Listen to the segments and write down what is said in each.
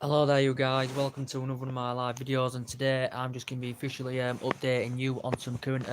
Hello there you guys, welcome to another one of my live videos, and today I'm just going to be officially updating you on some current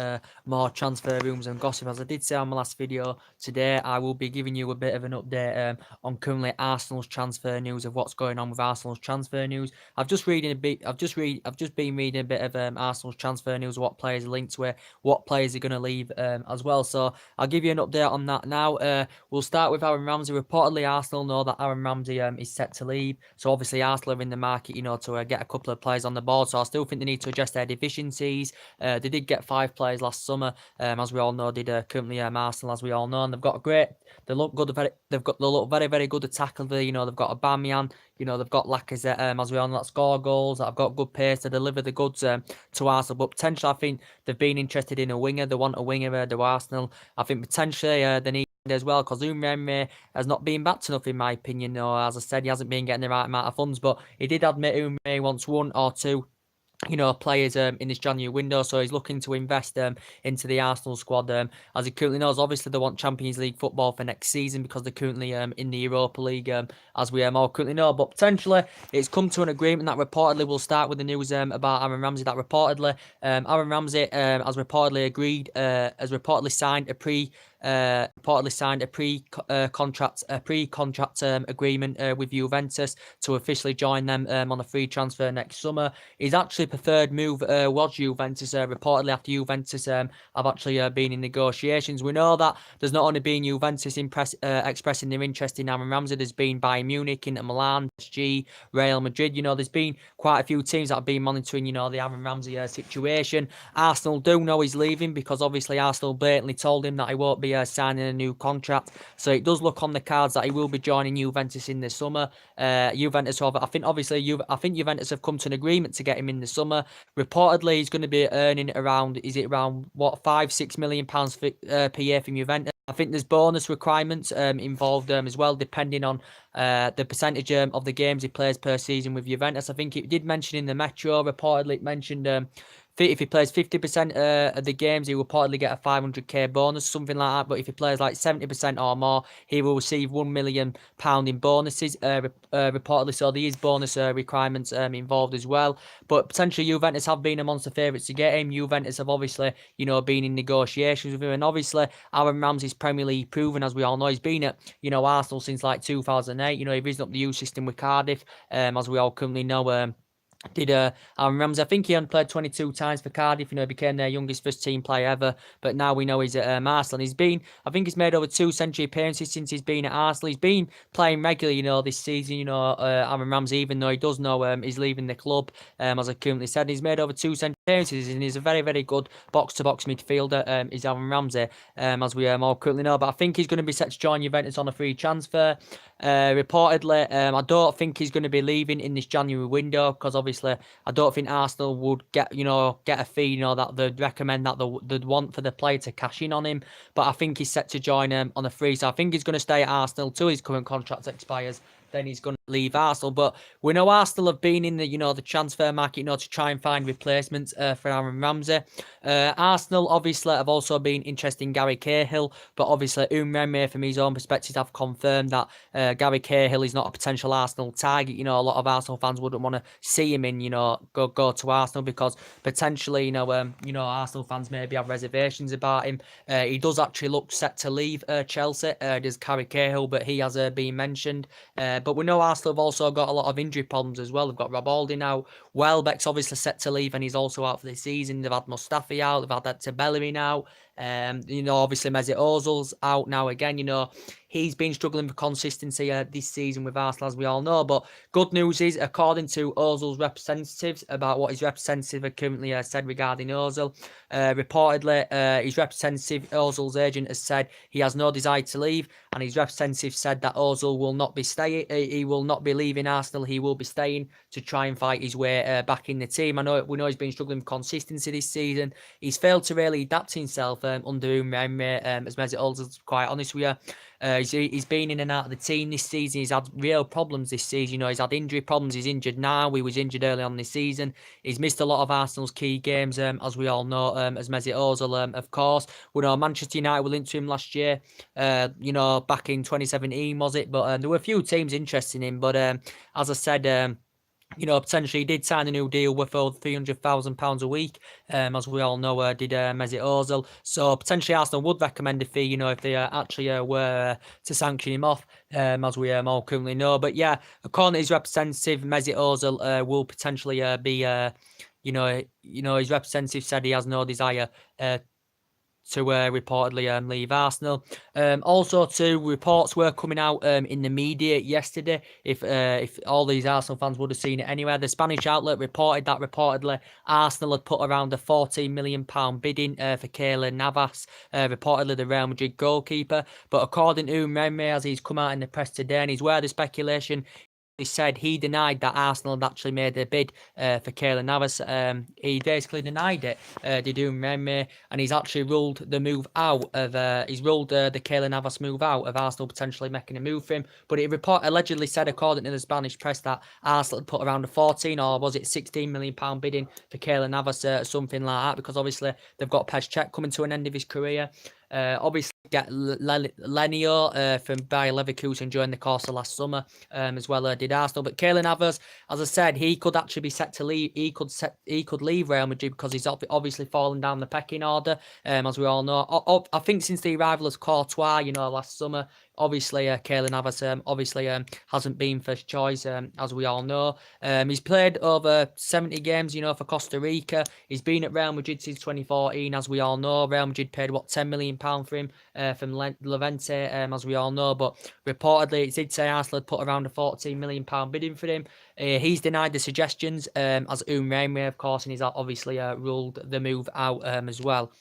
more transfer rumours and gossip. As I did say on my last video, today I will be giving you a bit of an update on currently Arsenal's transfer news, of what's going on with Arsenal's transfer news. I've just been reading a bit of Arsenal's transfer news, what players are linked to it, what players are going to leave as well. So I'll give you an update on that now. We'll start with Aaron Ramsey. Reportedly Arsenal know that Aaron Ramsey is set to leave, so obviously Arsenal are in the market, to get a couple of players on the board. So I still think they need to address their deficiencies. They did get 5 players last summer, as we all know. Did currently Arsenal, as we all know, and they've got a great. They look good. They look very, very good at tackle. They've got Aubameyang. They've got Lacazette, as we all know, that score goals, that have got good pace to deliver the goods to Arsenal. But potentially, I think they've been interested in a winger. They want a winger to Arsenal. I think potentially they need as well, because Umremme has not been back to enough, in my opinion. As I said, he hasn't been getting the right amount of funds, but he did admit Umremme wants 1 or 2 players in this January window, so he's looking to invest into the Arsenal squad. As he currently knows, obviously they want Champions League football for next season, because they're currently in the Europa League, as we all currently know. But potentially it's come to an agreement that reportedly will start with the news about Aaron Ramsey. That reportedly Aaron Ramsey has reportedly agreed, has reportedly signed a pre-contract agreement with Juventus to officially join them on a free transfer next summer. His actually preferred move was Juventus. Reportedly, after Juventus have actually been in negotiations. We know that there's not only been Juventus expressing their interest in Aaron Ramsey. There's been Bayern Munich, Inter Milan, PSG, Real Madrid. There's been quite a few teams that have been monitoring, the Aaron Ramsey situation. Arsenal do know he's leaving, because obviously Arsenal blatantly told him that he won't be signing a new contract. So it does look on the cards that he will be joining Juventus in the summer. I think Juventus have come to an agreement to get him in the summer. Reportedly, he's going to be earning around what, £5-6 million per year from Juventus. I think there's bonus requirements involved as well, depending on the percentage of the games he plays per season with Juventus. I think it did mention in the Metro, reportedly it mentioned if he plays 50% of the games, he will reportedly get a 500k bonus, something like that. But if he plays like 70% or more, he will receive £1 million in bonuses, reportedly. So there is bonus requirements involved as well. But potentially Juventus have been amongst the favourites to get him. Juventus have obviously, been in negotiations with him. And obviously, Aaron Ramsey's Premier League proven, as we all know. He's been at, Arsenal since like 2008. He risen up the youth system with Cardiff, as we all currently know. Aaron Ramsey, I think he only played 22 times for Cardiff. He became their youngest first-team player ever. But now we know he's at Arsenal. I think he's made over 2 century appearances since he's been at Arsenal. He's been playing regularly, this season. Aaron Ramsey, even though he does know he's leaving the club, as I currently said, he's made over 2 century appearances, and he's a very, very good box-to-box midfielder. Is Aaron Ramsey, as we all currently know. But I think he's going to be set to join Juventus on a free transfer. Reportedly, I don't think he's going to be leaving in this January window, because obviously I don't think Arsenal would get a fee, that they'd recommend, that they'd want for the player to cash in on him. But I think he's set to join on a free, so I think he's going to stay at Arsenal till his current contract expires. Then he's going to leave Arsenal. But we know Arsenal have been in the transfer market, to try and find replacements for Aaron Ramsey. Arsenal obviously have also been interested in Gary Cahill, but obviously Umremme, from his own perspective, have confirmed that Gary Cahill is not a potential Arsenal target. A lot of Arsenal fans wouldn't want to see him in, go to Arsenal, because potentially, Arsenal fans maybe have reservations about him. He does actually look set to leave Chelsea. There's Gary Cahill, but he has been mentioned. But we know Arsenal have also got a lot of injury problems as well. They've got Rob Holding out. Welbeck's obviously set to leave, and he's also out for the season. They've had Mustafi out. They've had that Tabellary now. Obviously Mesut Ozil's out now again. He's been struggling for consistency this season with Arsenal, as we all know. But good news is, according to Ozil's representatives, about what his representative had currently said regarding Ozil, reportedly his representative, Ozil's agent, has said he has no desire to leave, and his representative said that Ozil will not be staying. He will not be leaving Arsenal. He will be staying to try and fight his way back in the team. We know he's been struggling with consistency this season. He's failed to really adapt himself under Umremme, as Mesut Ozil's quite honest with you. He's been in and out of the team this season. He's had real problems this season. He's had injury problems. He's injured now. He was injured early on this season. He's missed a lot of Arsenal's key games, as we all know, as Mesut Ozil, of course. We know Manchester United were linked to him last year, back in 2017, was it? But there were a few teams interested in him. But as I said, Potentially he did sign a new deal worth over £300,000 a week, as we all know, did Mesut Ozil. So potentially Arsenal would recommend a fee, if they actually were to sanction him off, as we all currently know. But yeah, according to his representative, Mesut Ozil will potentially be, his representative said he has no desire to reportedly leave Arsenal. Also, too, reports were coming out in the media yesterday. If all these Arsenal fans would have seen it anywhere, the Spanish outlet reported that reportedly Arsenal had put around a £14 million bid in for Keylor Navas, reportedly the Real Madrid goalkeeper. But according to Memre, as he's come out in the press today, and he's where the speculation. He said he denied that Arsenal had actually made a bid for Keylor Navas. He basically denied it, Didou Memre, and he's actually ruled the move out of. He's ruled the Keylor Navas move out of Arsenal potentially making a move for him. But it allegedly said, according to the Spanish press, that Arsenal had put around a 14 or was it £16 million bidding for Keylor Navas, something like that, because obviously they've got Piszczek coming to an end of his career. Obviously, get Lenior from Bayer Leverkusen during the course of last summer, as well did Arsenal. But Keylor Navas, as I said, he could actually be set to leave. He could leave Real Madrid because he's obviously fallen down the pecking order, as we all know. I think since the arrival of Courtois, last summer, obviously, Keylor Navas hasn't been first choice, as we all know. He's played over 70 games, for Costa Rica. He's been at Real Madrid since 2014, as we all know. Real Madrid paid, £10 million for him from Levante, as we all know. But reportedly, it did say Arsenal had put around a £14 million bidding for him. He's denied the suggestions, as Memre, of course, and he's obviously ruled the move out as well.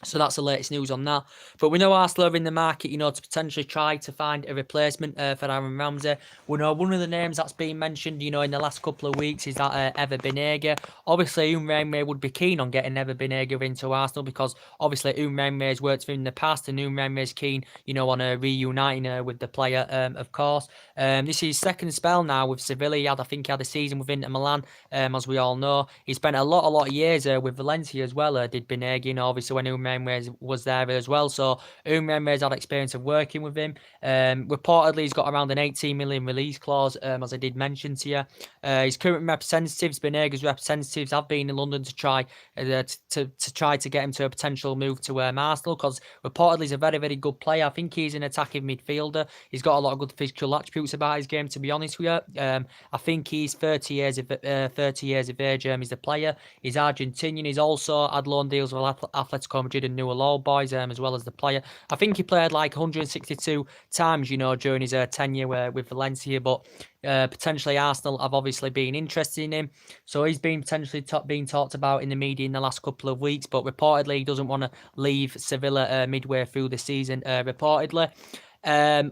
So that's the latest news on that. But we know Arsenal are in the market, to potentially try to find a replacement for Aaron Ramsey. We know one of the names that's been mentioned, in the last couple of weeks is that Ever Banega. Obviously, Memre would be keen on getting Ever Banega into Arsenal because obviously Memre has worked for him in the past and Memre is keen, on reuniting with the player, of course. This is his second spell now with Sevilla. I think he had a season with Inter Milan, as we all know. He spent a lot of years with Valencia as well, did Banega, obviously when Memre was there as well, so Memre's had experience of working with him. Reportedly, he's got around an 18 million release clause, as I did mention to you. His current representatives, Banega's representatives, have been in London to try to get him to a potential move to Arsenal because reportedly he's a very, very good player. I think he's an attacking midfielder. He's got a lot of good physical attributes about his game, to be honest with you. I think he's 30 years of age. He's the player. He's Argentinian. He's also had loan deals with Atletico Madrid and Newell's Old Boys, as well as the player. I think he played 162 times, during his tenure with Valencia, but potentially Arsenal have obviously been interested in him. So he's been potentially being talked about in the media in the last couple of weeks, but reportedly he doesn't want to leave Sevilla midway through the season, reportedly.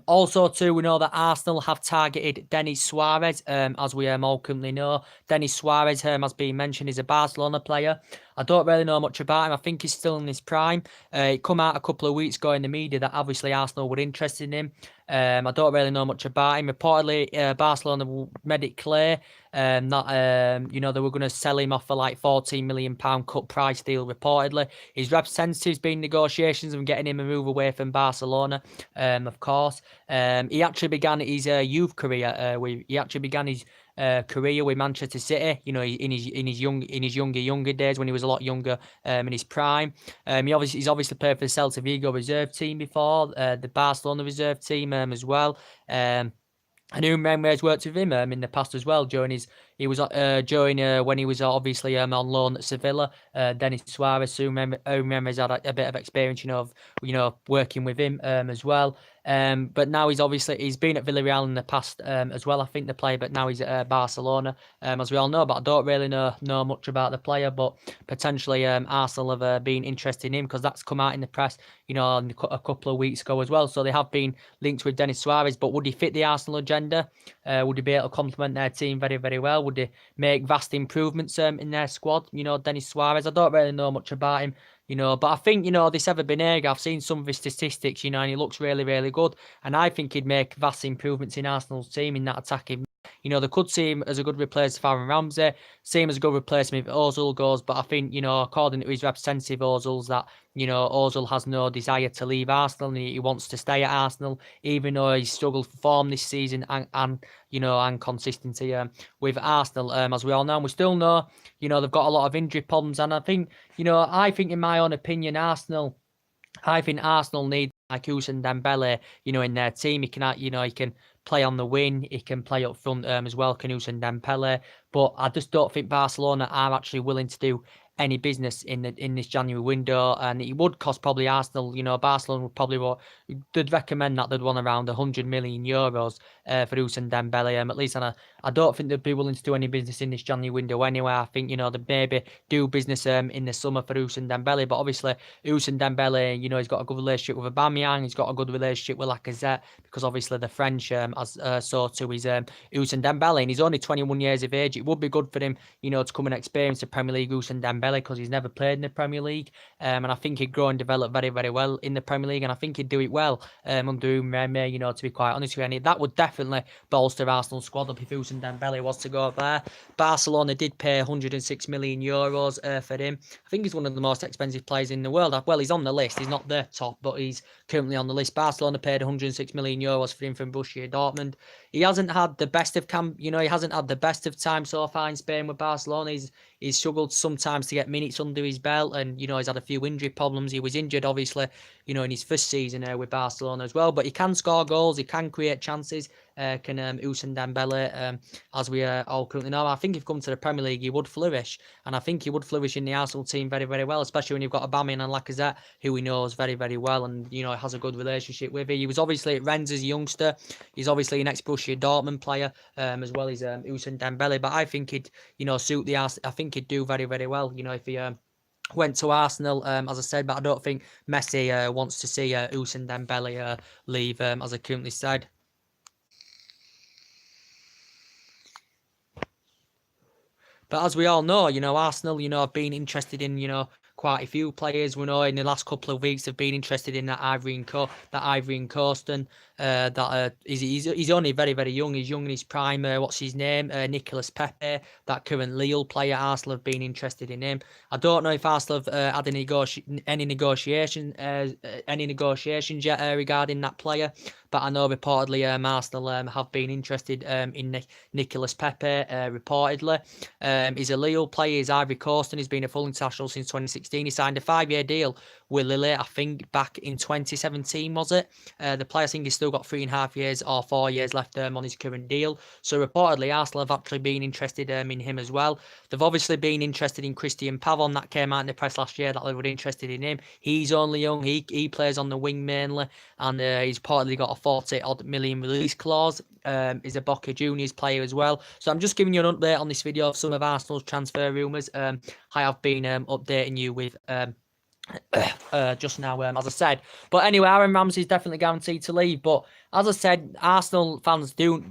Also, too, we know that Arsenal have targeted Denis Suarez, as we all currently know. Denis Suarez, has been mentioned, is a Barcelona player. I don't really know much about him. I think he's still in his prime. It come out a couple of weeks ago in the media that obviously Arsenal were interested in him. I don't really know much about him. Reportedly, Barcelona made it clear that they were going to sell him off for £14 million cut price deal. Reportedly, his representatives been negotiations of getting him a move away from Barcelona. Of course, he actually began his youth career. He actually began his career with Manchester City, in his younger days when he was a lot younger, in his prime. He's obviously played for the Celta Vigo reserve team before, the Barcelona reserve team as well. I knew Memre's worked with him in the past as well when he was obviously on loan at Sevilla. Denis Suarez, so Memre's had a bit of experience, of working with him as well. But now he's been at Villarreal in the past as well, I think, the player, but now he's at Barcelona, as we all know. But I don't really know much about the player, but potentially Arsenal have been interested in him because that's come out in the press, a couple of weeks ago as well. So they have been linked with Denis Suarez, but would he fit the Arsenal agenda? Would he be able to complement their team very, very well? Would they make vast improvements in their squad? Denis Suarez, I don't really know much about him. But I think, this Ever Banega, I've seen some of his statistics, and he looks really, really good. And I think he'd make vast improvements in Arsenal's team in that attacking. You know, they could see him as a good replacement for Aaron Ramsey, see him as a good replacement if Ozil goes. But I think, you know, according to his representative, Ozil's that, you know, Ozil has no desire to leave Arsenal and he wants to stay at Arsenal, even though he's struggled for form this season and you know, and consistency with Arsenal, as we all know. And we still know, you know, they've got a lot of injury problems. And I think, you know, in my own opinion, I think Arsenal need like Ousmane Dembele, you know, in their team. He can, you know, he can play on the wing. He can play up front as well, can Ousmane Dembele. But I just don't think Barcelona are actually willing to do any business in this January window, and it would cost probably Arsenal. You know, Barcelona would probably they'd recommend that they'd want around 100 million euros for Ousmane Dembele. At least, and I don't think they'd be willing to do any business in this January window anyway. I think, you know, they maybe do business in the summer for Ousmane Dembele, but obviously Ousmane Dembele, you know, he's got a good relationship with Aubameyang, he's got a good relationship with Lacazette, because obviously the French so too is Ousmane Dembele, and he's only 21 years of age. It would be good for him, you know, to come and experience the Premier League, Ousmane Dembele, because he's never played in the Premier League, and I think he'd grow and develop very, very well in the Premier League, and I think he'd do it well under Umreme, you know, to be quite honest with you. And that would definitely bolster Arsenal's squad up if Ousmane Dembele was to go there. Barcelona did pay 106 million euros for him. I think he's one of the most expensive players in the world. Well, he's on the list. He's not the top, but he's currently on the list. Barcelona paid 106 million euros for him from Borussia Dortmund. He hasn't had the best of he hasn't had the best of time so far in Spain with Barcelona. He's struggled sometimes to get minutes under his belt, and, you know, he's had a few injury problems. He was injured, obviously, you know, in his first season with Barcelona as well, but he can score goals, he can create chances, can Ousmane Dembele, as we all currently know. I think if he come to the Premier League, he would flourish, and I think he would flourish in the Arsenal team very, very well, especially when you've got Aubameyang and Lacazette, who he knows very, very well, and, you know, has a good relationship with. He was obviously at Rennes as a youngster. He's obviously an ex-Borussia Dortmund player, as well as Ousmane Dembele, but I think he'd, you know, suit the Arsenal. I think he'd do very, very well, you know, if he went to Arsenal, as I said, but I don't think Messi wants to see Ousmane Dembele leave, as I currently said. But as we all know, you know, Arsenal, you know, have been interested in, you know, quite a few players. We know in the last couple of weeks have been interested in that Ivory and Coaston. He's only very, very young. He's young in his prime. What's his name? Nicolas Pepe, that current Lille player. Arsenal have been interested in him. I don't know if Arsenal have had any negotiations yet regarding that player. But I know reportedly Arsenal have been interested in Nicolas Pepe, reportedly. He's a Lille player, he's Ivory Coast, and he's been a full international since 2016. He signed a 5-year deal with Lille, I think, back in 2017, was it? The player, I think, he's still got 3.5 years or 4 years left on his current deal. So reportedly, Arsenal have actually been interested in him as well. They've obviously been interested in Christian Pavon. That came out in the press last year that they were interested in him. He's only young. He plays on the wing mainly, and he's reportedly got a 40-odd million release clause. He's a Boca Juniors player as well. So I'm just giving you an update on this video of some of Arsenal's transfer rumours. I have been updating you with just now, as I said. But anyway, Aaron Ramsey is definitely guaranteed to leave. But as I said, Arsenal fans do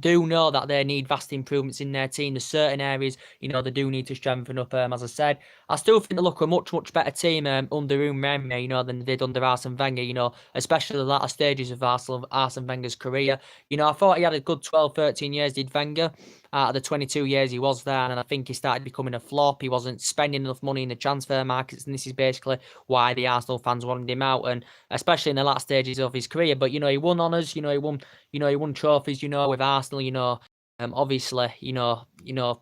know that they need vast improvements in their team. There's certain areas, you know, they do need to strengthen up. As I said, I still think they look a much, much better team under Umreme, you know, than they did under Arsene Wenger, you know, especially the latter stages of Arsene Wenger's career. You know, I thought he had a good 12, 13 years, did Wenger. Out of the 22 years he was there, and I think he started becoming a flop. He wasn't spending enough money in the transfer markets, and this is basically why the Arsenal fans wanted him out, and especially in the last stages of his career. But, you know, he won honours, you know, he won trophies, you know, with Arsenal, you know. Obviously, you know,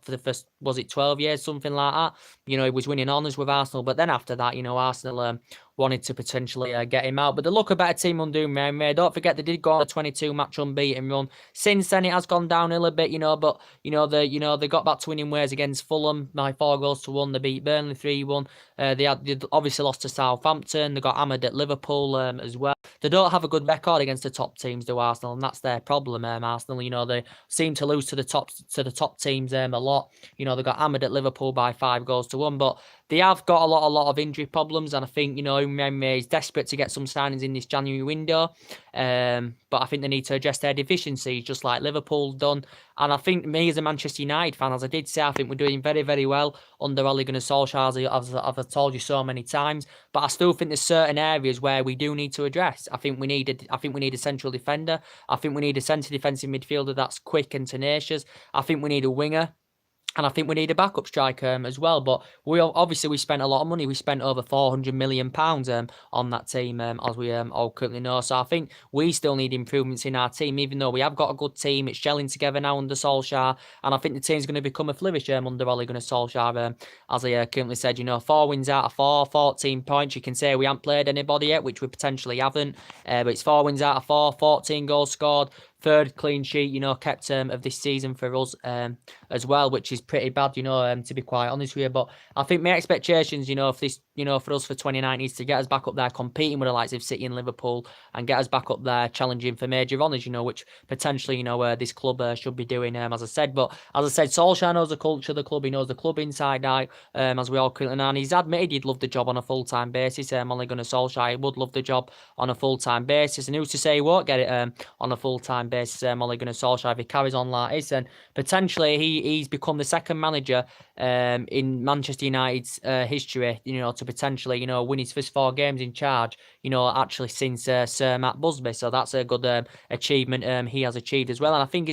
for the first, was it 12 years, something like that? You know, he was winning honours with Arsenal, but then after that, you know, Arsenal wanted to potentially get him out. But they look a better team under Umreme. Don't forget, they did go on a 22-match unbeaten run. Since then, it has gone downhill a bit, you know, but, you know, they got back to winning ways against Fulham by 4-1. They beat Burnley 3-1. They obviously lost to Southampton. They got hammered at Liverpool as well. They don't have a good record against the top teams, do Arsenal, and that's their problem. Arsenal, you know, they seem to lose to the top teams a lot. You know, they got hammered at Liverpool by 5-1, but they have got a lot of injury problems, and I think, Umremme is desperate to get some signings in this January window. But I think they need to address their deficiencies, just like Liverpool done. And I think me as a Manchester United fan, as I did say, I think we're doing very, very well under Ole Gunnar Solskjaer, as I've told you so many times. But I still think there's certain areas where we do need to address. I think we need a central defender. I think we need a centre defensive midfielder that's quick and tenacious. I think we need a winger. And I think we need a backup striker as well. But we spent a lot of money. We spent over £400 million on that team, as we all currently know. So I think we still need improvements in our team, even though we have got a good team. It's gelling together now under Solskjaer. And I think the team's going to become a flourish under Ole Gunnar Solskjaer. As I currently said, 4 wins out of 4, 14 points. You can say we haven't played anybody yet, which we potentially haven't. But it's 4 wins out of 4, 14 goals scored. 3rd clean sheet, kept of this season for us as well, which is pretty bad, to be quite honest with you. But I think my expectations, if this, for us for 2019 is to get us back up there competing with the likes of City and Liverpool and get us back up there challenging for major honours, which potentially, this club should be doing, as I said. But as I said, Solskjaer knows the culture of the club. He knows the club inside out, as we all currently know. And he's admitted he'd love the job on a full-time basis. Ole Gunnar Solskjaer would love the job on a full-time basis. And who's to say he won't get it on a full-time basis? Ole Gunnar Solskjaer, if he carries on like this, and potentially he's become the second manager in Manchester United's history, to potentially, win his first 4 games in charge, actually since Sir Matt Busby. So that's a good achievement he has achieved as well. And I think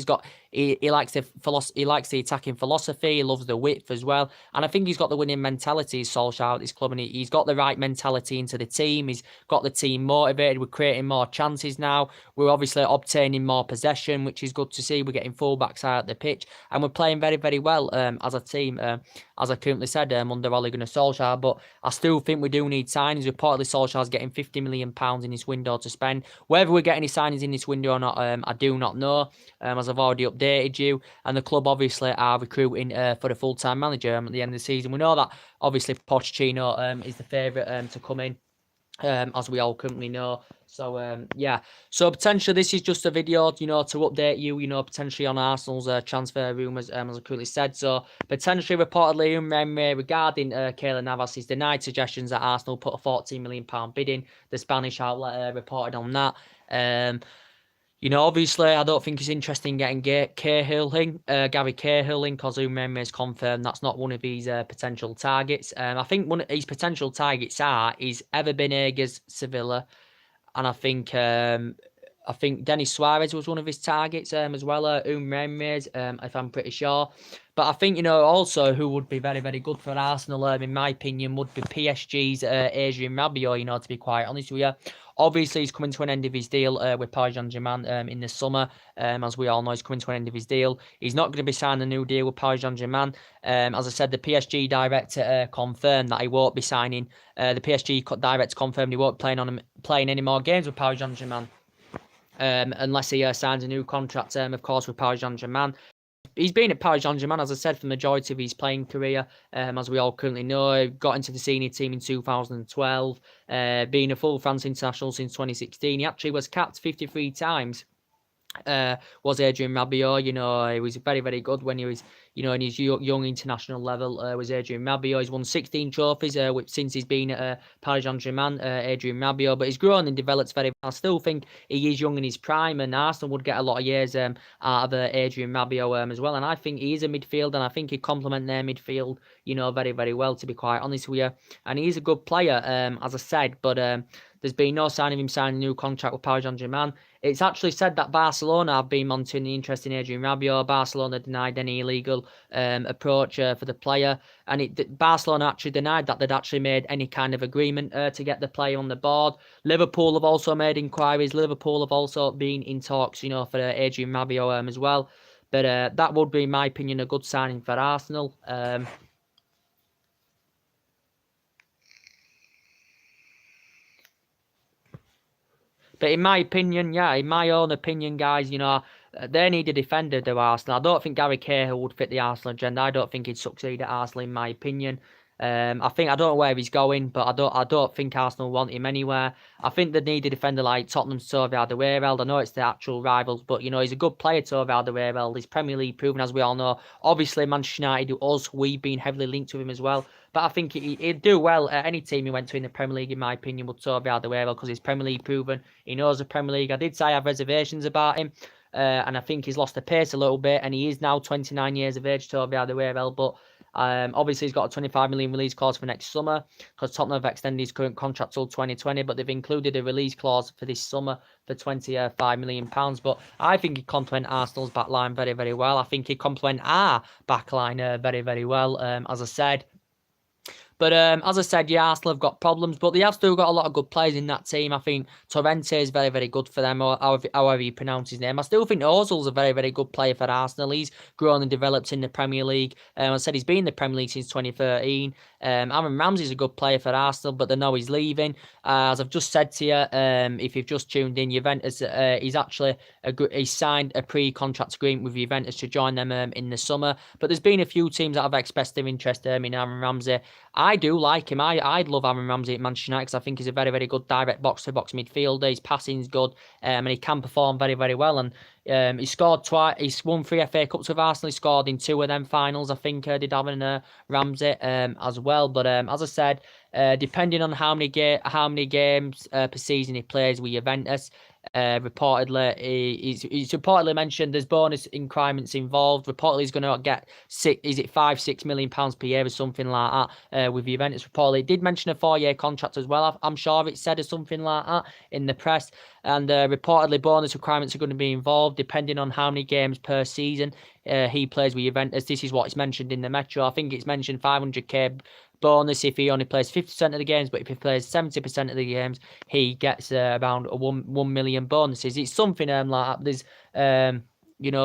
he likes the attacking philosophy. He loves the width as well, and I think he's got the winning mentality. Solskjaer at this club, and he's got the right mentality into the team. He's got the team motivated. We're creating more chances now. We're obviously obtaining more possession, which is good to see. We're getting fullbacks out the pitch, and we're playing very, very well as a team. As I currently said, under Ole Gunnar Solskjaer, but I still think we do need signings. Reportedly, Solskjaer's getting £50 million in this window to spend. Whether we get any signings in this window or not, I do not know. As I've already updated you, and the club obviously are recruiting for the full-time manager at the end of the season. We know that obviously Pochettino is the favourite to come in, as we all currently know. So, So, potentially, this is just a video, to update you, potentially on Arsenal's transfer rumours, as I currently said. So, potentially, reportedly, regarding Keylor Navas, he's denied suggestions that Arsenal put a £14 million bid in. The Spanish outlet reported on that. Obviously, I don't think it's interesting getting Gary Cahill in, because Umremme has confirmed that's not one of his potential targets. I think one of his potential targets is Ever Banega, Sevilla, and I think Denis Suarez was one of his targets as well, Umremme, if I'm pretty sure. But I think, also who would be very, very good for Arsenal, in my opinion, would be PSG's Adrien Rabiot, to be quite honest with you. Obviously, he's coming to an end of his deal with Paris Saint-Germain in the summer. As we all know, he's coming to an end of his deal. He's not going to be signing a new deal with Paris Saint-Germain. As I said, the PSG director confirmed that he won't be signing. The PSG director confirmed he won't be playing any more games with Paris Saint-Germain. Unless he signs a new contract, of course, with Paris Saint-Germain. He's been at Paris Saint-Germain, as I said, for the majority of his playing career, as we all currently know. He got into the senior team in 2012, being a full France international since 2016. He actually was capped 53 times. Was Adrien Rabiot, he was very, very good when he was, in his young international level, was Adrien Rabiot. He's won 16 trophies since he's been at Paris Saint-Germain, Adrien Rabiot, but he's grown and developed very well. I still think he is young in his prime, and Arsenal would get a lot of years out of Adrien Rabiot as well, and I think he is a midfield, and I think he'd complement their midfield, very, very well, to be quite honest with you, and he's a good player, as I said, but there's been no sign of him signing a new contract with Paris Saint-Germain. It's actually said that Barcelona have been monitoring the interest in Adrien Rabiot. Barcelona denied any illegal approach for the player. And Barcelona actually denied that they'd actually made any kind of agreement to get the player on the board. Liverpool have also made inquiries. Liverpool have also been in talks, for Adrien Rabiot as well. But that would be, in my opinion, a good signing for Arsenal. But in my opinion, in my own opinion, guys, they need a defender to Arsenal. I don't think Gary Cahill would fit the Arsenal agenda. I don't think he'd succeed at Arsenal, in my opinion. I think I don't know where he's going, but I don't think Arsenal want him anywhere. I think they need a defender like Tottenham's Toby Alderweireld. I know it's the actual rivals, but he's a good player, Toby Alderweireld. He's Premier League proven, as we all know. Obviously, Manchester United, we've been heavily linked with him as well. But I think he'd do well at any team he went to in the Premier League, in my opinion, would Toby Alderweireld, because he's Premier League proven. He knows the Premier League. I did say I have reservations about him. And I think he's lost the pace a little bit, and he is now 29 years of age, Toby Alderweireld. But obviously, he's got a 25 million release clause for next summer, because Tottenham have extended his current contract till 2020, but they've included a release clause for this summer for £25 million. But I think he'd complement Arsenal's backline very, very well. I think he'd complement our backline very, very well, as I said. But as I said, yeah, Arsenal have got problems, but they have still got a lot of good players in that team. I think Torrente is very, very good for them, or however you pronounce his name. I still think Ozil's a very, very good player for Arsenal. He's grown and developed in the Premier League. I said he's been in the Premier League since 2013. Aaron Ramsey's a good player for Arsenal, but they know he's leaving. As I've just said to you, if you've just tuned in, Juventus, he's signed a pre-contract agreement with Juventus to join them in the summer. But there's been a few teams that have expressed their interest in Aaron Ramsey. I do like him. I'd love Aaron Ramsey at Manchester United, because I think he's a very, very good direct box-to-box midfielder. His passing's good, and he can perform very, very well. And he scored twice. He's won 3 FA Cups with Arsenal. He scored in 2 of them finals, I think, did Aaron Ramsey as well. But as I said, depending on how many games per season he plays with Juventus, reportedly he's reportedly mentioned there's bonus increments involved. Reportedly he's going to get £5-6 million per year or something like that with Juventus. Reportedly he did mention a 4-year contract as well. I'm sure it said or something like that in the press. And reportedly bonus requirements are going to be involved depending on how many games per season he plays with Juventus. This is what's mentioned in the Metro. I think it's mentioned 500k bonus if he only plays 50% of the games, but if he plays 70% of the games, he gets around a 1 million bonuses. It's something like that. There's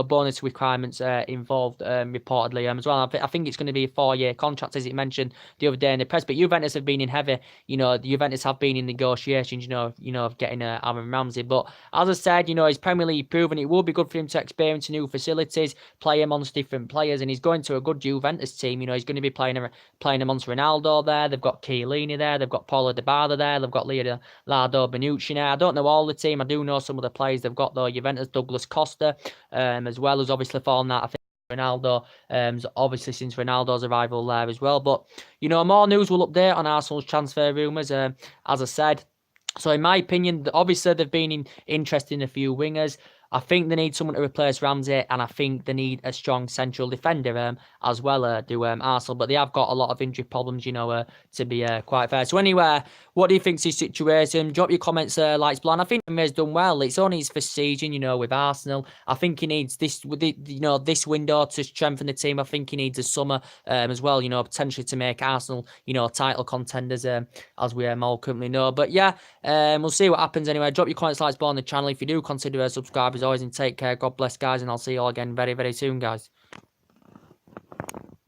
bonus requirements involved reportedly as well. I think it's going to be a 4-year contract, as it mentioned the other day in the press. But Juventus have been in heavy, Juventus have been in negotiations, of getting Aaron Ramsey. But as I said, he's Premier League proven. It will be good for him to experience new facilities, play amongst different players, and he's going to a good Juventus team. He's going to be playing amongst Ronaldo there. They've got Chiellini there. They've got Paulo Dybala there. They've got Leonardo Bonucci there. I don't know all the team. I do know some of the players they've got though. Juventus, Douglas Costa. As well as obviously fallen out. I think Ronaldo, obviously since Ronaldo's arrival there as well. But more news will update on Arsenal's transfer rumours. As I said, so in my opinion, obviously they've been interested in a few wingers. I think they need someone to replace Ramsey, and I think they need a strong central defender as well, do Arsenal. But they have got a lot of injury problems, to be quite fair. So anyway, what do you think's his situation? Drop your comments, likes below. And I think Ramirez done well. It's only his first season, with Arsenal. I think he needs this window to strengthen the team. I think he needs a summer as well, potentially to make Arsenal, title contenders, as we all currently know. But yeah, we'll see what happens anyway. Drop your comments, likes below on the channel if you do consider subscribing. As always, and take care. God bless, guys, and I'll see you all again very, very soon, guys.